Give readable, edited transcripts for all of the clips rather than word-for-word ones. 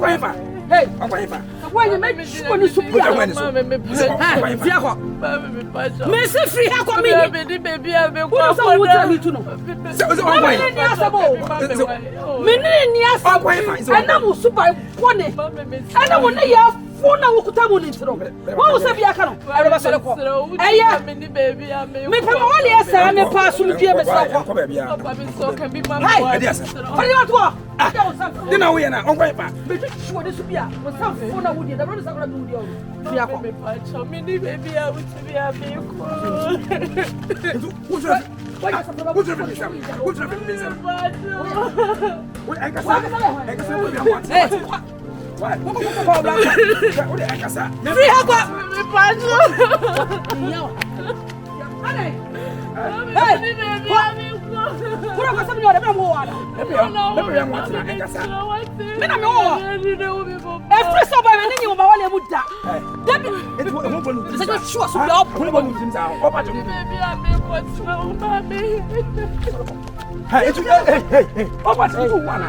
Hey, why you make sure you support me? Miss free how come me? Baby, I will go to me to know. I know super funny. I know when they have phone and walk down into them. What was a piano? I was a call. I am baby. I may only pass through the GMS. Can be my ideas. What do you want? Then I will not. But sure, this will be a phone. I would do the brothers are going to do. Mini baby, I would be a big. What's up? Hey, hey, what's the one?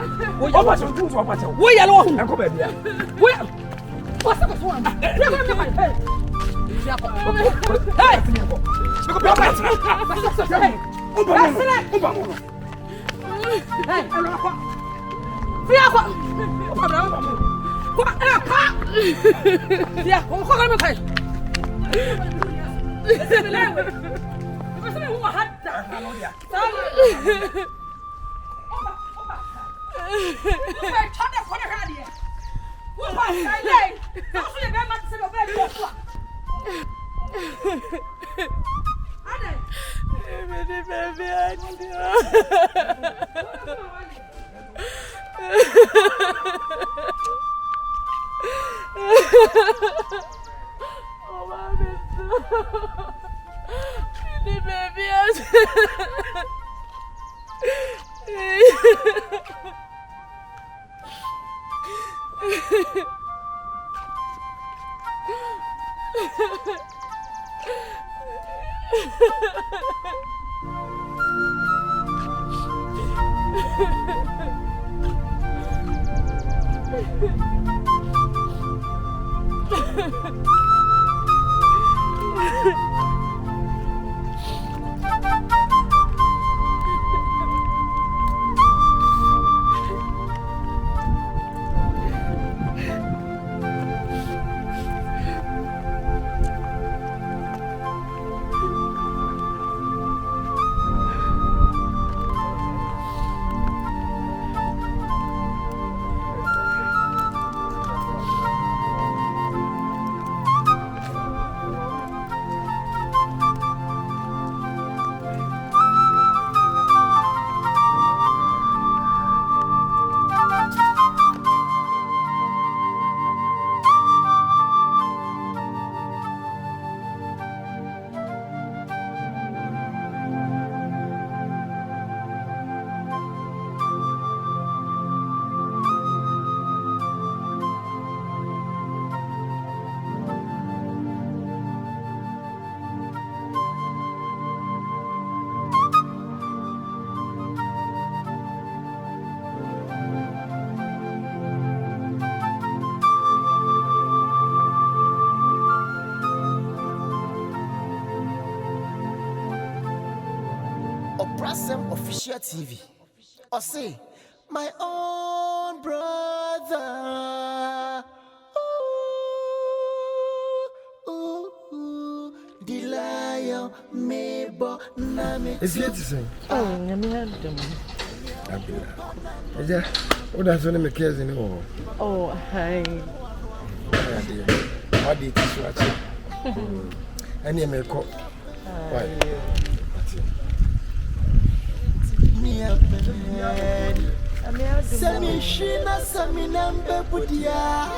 Obra Asem Official TV. Or say, my own brother. The lion may bo name. It's here to sing. Oh, I'm here to do. Yeah, what does one make cares anymore? Oh, hi. What did you watch? And you may call. Why? Sami shina sami nambe budia.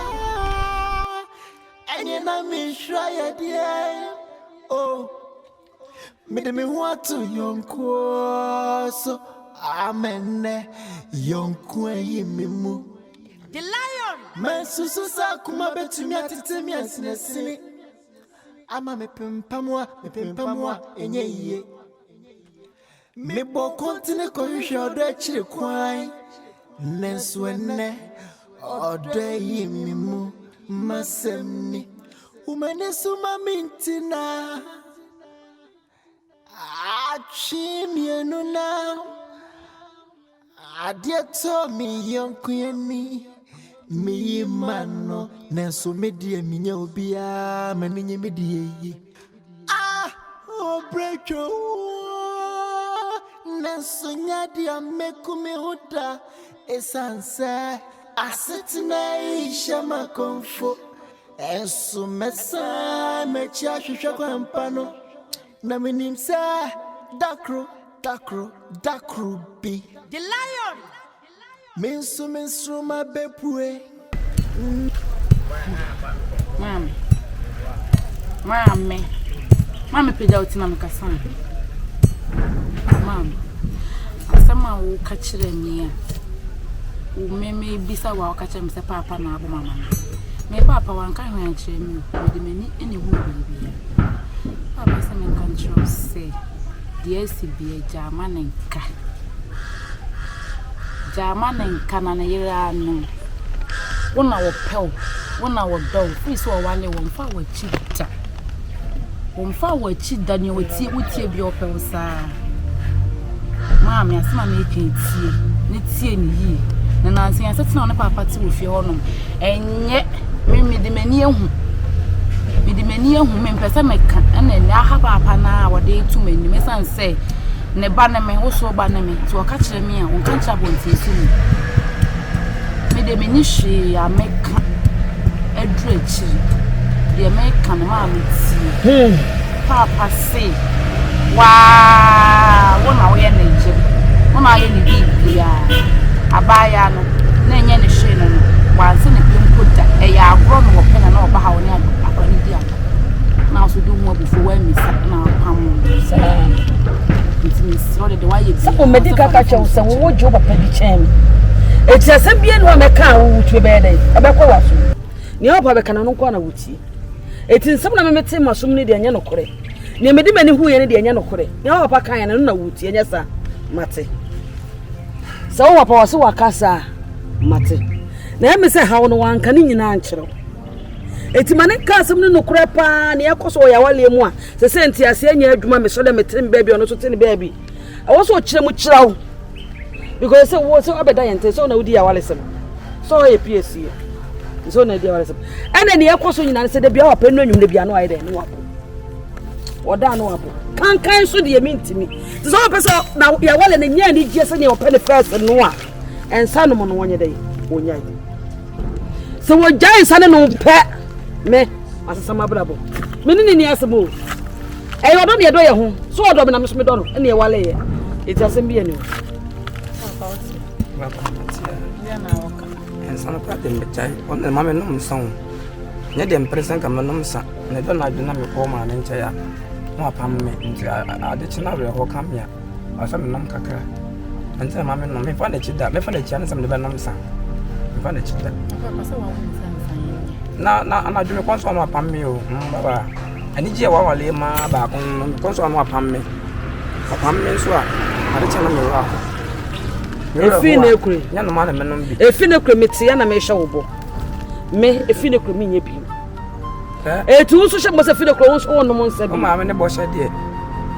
Anye na mi shaya dia. Oh, me de me want to yonko so amen yonko yimimu. The lion. Man susu sa kuma betumi atitemi asinesini. Ama me pempamwa enye iye. Me bo kontine ko hwehwe odo akire kwan. Nenso ene Odei mimu masemni umenesuma mintina achimienuna adieto mi yonkuyeni mi mano nenso medie minya obia maninye medie obrecho nenso nyadia mekumi huda esanse asetina ishama konfo enso mesa mechia hwehwe kwampano na minimsa dakro bi The lion. Minsu ma bepue. Mami peda utina mkasan. Mami. Asama u kachire mia. U meme bisa wa wakachire mse papa na abo mama. Me papa wanka hwa chire mi. Mede meni ene hu bibi. Papa se me control say. DSB Jamanenka. Jamanenka na yira no. Wona wo pew, wona wo do, free so wale wo mfa wo chita. Wo mfa wo chida ni wotie bi opew saa. Maami asema me tie, ne tie ni yi. Na nansi asetina one papa ti wo fie honom. Enye me de mani ehu. Me de mani ehu me mpesa meka na ni aha papa na wo de tu mani me san say ne ba na me wo so ba na me ti wo ka kire me a wo kan cha bonti su ni. Me de mani hwe ameka edrechi de meka na ma me ti papa say wa wona wo ye na je wona ye ni bibia abaya no na enye ne hwe no wa se ne bi mpoda e ya agro no wo pena na oba ha wo ne akwani dia na so do mu abufu wa mi sa na pam sa ntimi so de wa ye bi Sako medical ka che wo wo jo papa bi chen eti asem bie no ameka wo wutu be dey abekwa waso ni opa be kana no kwa na wuti eti nsem na memete masum ni de enye no kore ni medi mani hu ye ne de enye no kore ni opa kan ya na wuti enye sa mate sa wo papa wase wakasa mate na eme se hawo no wanka ni nyina nkyerɛ eti mane ka asem no kore pa na yakoso ya wale mu a se senti ase anya adwuma me so de metem baabi ono so tene baabi awo so kyerɛ mu kyerɛw because say wo so abeda yente so na wudi ya wale sem so ye PSC so na dia wale sem ene ne yakoso nyina se de bia wa panu anwum de bia no aye de ne wapo oda no wapo kan so de yemintimi so pesa na ya wale ne nya ni gye se ne open the first no a ensa no mo no wonye de wonyai so wo jai sane no pe me asasama brabo me ni asemo e odo ne do ye ho so odo me na me so me do no ene ye wale ye eti asem bia ni and some part in the child on the mamma no song. Net the present Kamanumsa, and I don't know the home and chair. No, upon me, I did not really come here. Or some non caca. And some mamma no me find a chit that me find a chance of the Banamsa. Me find a chit that. Now, I'm not doing a console upon me, Baba. I need you while I lay my back on console upon me. Upon me, so I did tell me. Efine kure ya no ma na menom bi efine kure meti ya na me hwe wo bo me efine kure me nya bi etu so hwe mo se efine kure wo so wonom nsa bi o ma me ne bo hwe de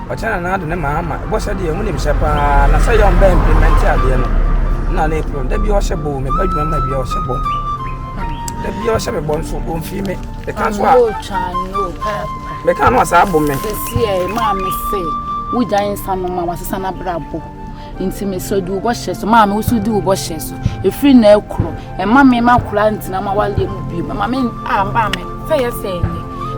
o chana na ado ne ma ama bo hwe de mu ne hwe pa na say yon ba implement ade no na na epro da bi o hwe bo me badwuma ma bi o hwe bo da bi o hwe me bo nso o mfi me e kan so a o chano pa me kan no asa bo me se e ma me se wo jan sanu ma wasesa na brabo intime so du bo hye so ma me so du bo hye so efri na ekro e ma me ma kura ntina ma wale mu bi ma me amba me say yes enye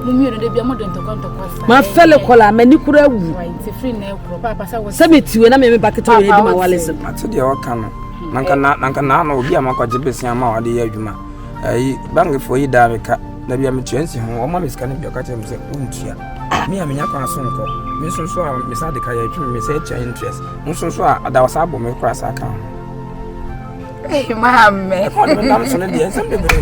mu mi de bia mo don tokon ma fele kola mani kura wu efri na ekro papa sa wo sabetiwe na me bakete we di ma wale sem ate de o kan no nanka na obi amakwaje besia ma wade ya adwuma ai bangefo yi da beka na bia me tuansi ho o ma me sika ne bia ka tem se untua me amenya kwa so nko me so a me sa de ka ya twi me say cha interest me so a ada wasa bo me kra sa kan eh mamme ko me nam so ne de ensem de bere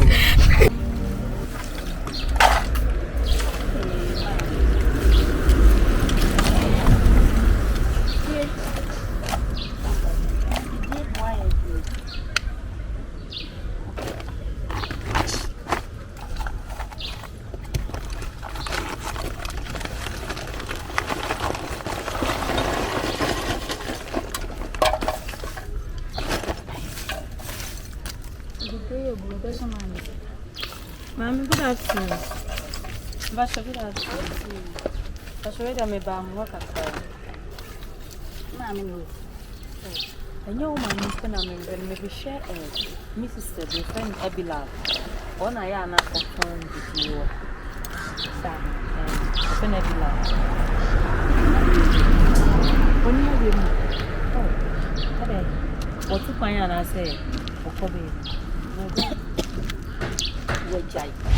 Ma'am, good afternoon. Basha, good afternoon. Basha, where am I bound? What a car. Mammy, and your man is going to maybe share Mrs. The friend Abila. One I am not confirmed with you. Sam, and Abila. When you will, what to find, I say, or probably. What